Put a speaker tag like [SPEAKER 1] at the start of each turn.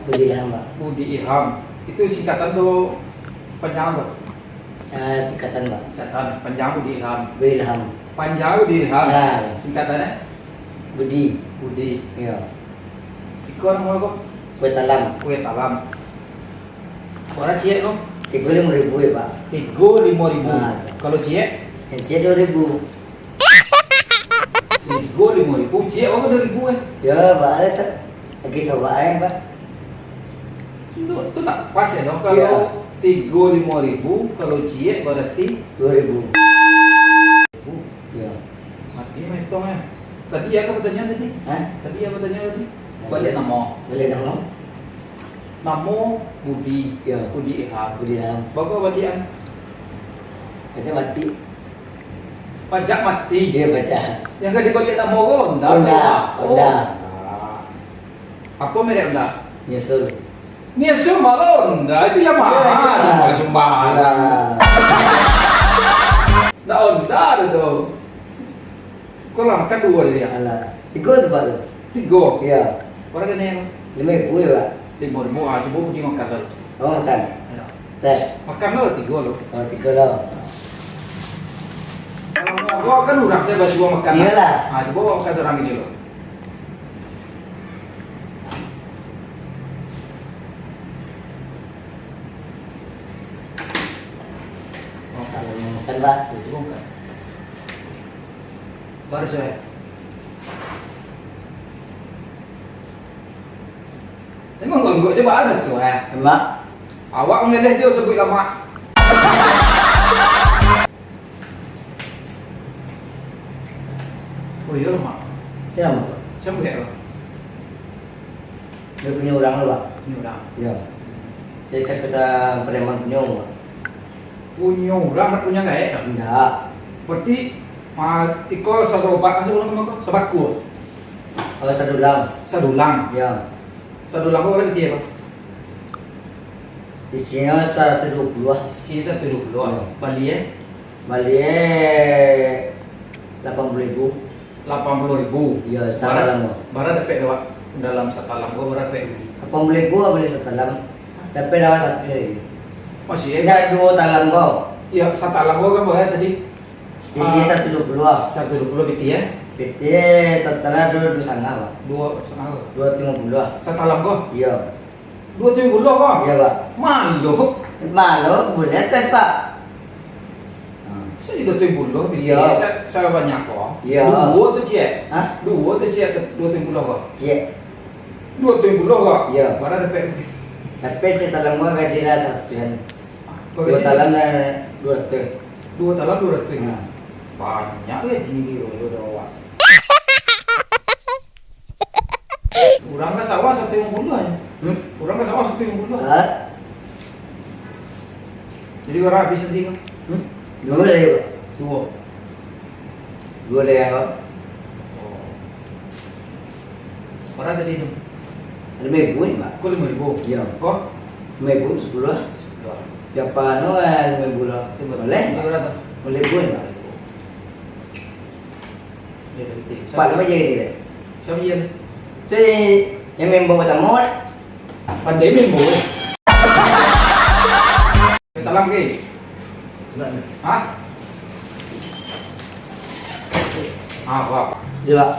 [SPEAKER 1] Budi Ilham, Pak.
[SPEAKER 2] Budi Ilham. Itu singkatan tuh panjang apa?
[SPEAKER 1] Singkatan, Pak.
[SPEAKER 2] Singkatan panjang Budi Ilham.
[SPEAKER 1] Budi Ilham.
[SPEAKER 2] Panjang Budi Ilham.
[SPEAKER 1] Nah.
[SPEAKER 2] Singkatannya
[SPEAKER 1] Budi.
[SPEAKER 2] Budi.
[SPEAKER 1] Iya.
[SPEAKER 2] Iko orang mau kok?
[SPEAKER 1] Kue talam.
[SPEAKER 2] Kue talam. Orang cie kok?
[SPEAKER 1] 35.000 ya, Pak.
[SPEAKER 2] 35.000.
[SPEAKER 1] Nah.
[SPEAKER 2] Kalau cie?
[SPEAKER 1] Yang Cie 2.000.
[SPEAKER 2] 35.000. Cie oh 2.000
[SPEAKER 1] Ya, Pak, ada tak? Lagi coba aja, Pak.
[SPEAKER 2] Itu tak pas ya dong kalau 35.000, kalau cie berarti
[SPEAKER 1] 2.000. Ya.
[SPEAKER 2] mati metongnya. Tadi ya apa tanya tadi?
[SPEAKER 1] Hah?
[SPEAKER 2] Tadi apa tanya tadi? Balik nama.
[SPEAKER 1] Boleh nama?
[SPEAKER 2] Namo Budi.
[SPEAKER 1] Ya.
[SPEAKER 2] Budi Ilham.
[SPEAKER 1] Budi Ilham.
[SPEAKER 2] Bagus badian.
[SPEAKER 1] Kita mati.
[SPEAKER 2] Pajak mati.
[SPEAKER 1] Dia baca.
[SPEAKER 2] Yang kan dibalik nama kok?
[SPEAKER 1] Honda. Honda.
[SPEAKER 2] Apa merek Honda?
[SPEAKER 1] Nyusul.
[SPEAKER 2] Niasu malah Honda itu Yamaha. Cuma sembarang. Nah Honda itu. Kau lah makan 2 dia.
[SPEAKER 1] Alah. 3 tu, Pak.
[SPEAKER 2] 3.
[SPEAKER 1] Ya.
[SPEAKER 2] Orang kena yang
[SPEAKER 1] 5.000 ya, Pak.
[SPEAKER 2] 5.000. Coba pergi makan dulu.
[SPEAKER 1] Oh, makan. Tes.
[SPEAKER 2] Makan dulu 3 loh.
[SPEAKER 1] Oh, 3 lah.
[SPEAKER 2] Kalau mau kan orang saya baru gua makan.
[SPEAKER 1] Iyalah.
[SPEAKER 2] Ah, coba makan orang ini loh.
[SPEAKER 1] Kalau mau makan, Pak.
[SPEAKER 2] Coba makan. Baru saya. Emang enggak coba ada suai.
[SPEAKER 1] Emak.
[SPEAKER 2] Awak mengelih dia sebut lama. Oh iya lama.
[SPEAKER 1] Kenapa, Pak?
[SPEAKER 2] Siapa dia loh?
[SPEAKER 1] Dia punya orang lu, Pak.
[SPEAKER 2] Ini orang.
[SPEAKER 1] Ya. Jadi kan kita preman punya, Pak.
[SPEAKER 2] Punya orang tak punya nggak ya?
[SPEAKER 1] Enggak.
[SPEAKER 2] Berarti tiko satu obat sebelum apa? Sebaku.
[SPEAKER 1] Oh, sadulang.
[SPEAKER 2] Sadulang.
[SPEAKER 1] Ya.
[SPEAKER 2] Sadulang kau berarti apa?
[SPEAKER 1] Di Cina 120
[SPEAKER 2] Si 120.
[SPEAKER 1] Ya.
[SPEAKER 2] Bali ya?
[SPEAKER 1] Bali 80.000.
[SPEAKER 2] 80.000.
[SPEAKER 1] Iya, satalam.
[SPEAKER 2] Barat dapat lewat dalam satalam gua berapa ya?
[SPEAKER 1] 80.000 boleh satalam. Tapi dapat satu sih.
[SPEAKER 2] Masih ya?
[SPEAKER 1] Enggak 2 talam kau.
[SPEAKER 2] Ya satalam gua kan berapa tadi?
[SPEAKER 1] Di sini 120.
[SPEAKER 2] 120 BT ya?
[SPEAKER 1] PT totalnya 2 sana, Pak.
[SPEAKER 2] 2,5.
[SPEAKER 1] 250.
[SPEAKER 2] Satalam gua?
[SPEAKER 1] Iya.
[SPEAKER 2] 2,70 kok?
[SPEAKER 1] Iya, Pak.
[SPEAKER 2] Malu.
[SPEAKER 1] Malu boleh tes, Pak.
[SPEAKER 2] Saya juga 2,70 BT.
[SPEAKER 1] Iya.
[SPEAKER 2] Saya banyak kok.
[SPEAKER 1] Iya.
[SPEAKER 2] 2 tu cik.
[SPEAKER 1] Hah?
[SPEAKER 2] 2 tu cik 2,70 kok.
[SPEAKER 1] Iya.
[SPEAKER 2] 2,70 kok?
[SPEAKER 1] Iya.
[SPEAKER 2] Barat dapat.
[SPEAKER 1] Tapi talam gua gaji lah satuan.
[SPEAKER 2] Kau
[SPEAKER 1] 2
[SPEAKER 2] gaji
[SPEAKER 1] talam dan 200.
[SPEAKER 2] 2 talam 200.
[SPEAKER 1] Nah.
[SPEAKER 2] Banyak gaji ni udah awak. Orang ke sawah 150 aja. Orang ke sawah 150.
[SPEAKER 1] Hah?
[SPEAKER 2] Jadi orang habis nanti kan?
[SPEAKER 1] 2 deh, Pak.
[SPEAKER 2] 2.
[SPEAKER 1] 2 deh, Pak.
[SPEAKER 2] Orang tadi tu.
[SPEAKER 1] 5.000 ni, Pak.
[SPEAKER 2] Kau 5.000.
[SPEAKER 1] Iya.
[SPEAKER 2] Kau?
[SPEAKER 1] 5.000 10. Siapa no 5.000 lah. Boleh?
[SPEAKER 2] Ini berapa?
[SPEAKER 1] Boleh pun, Pak.
[SPEAKER 2] Dia berhenti.
[SPEAKER 1] Pak nama jadi dia.
[SPEAKER 2] Siapa dia?
[SPEAKER 1] Jadi yang membawa tamu
[SPEAKER 2] Pandai membo. Kita lagi. Hah? Ah, wah.
[SPEAKER 1] Dia, Pak.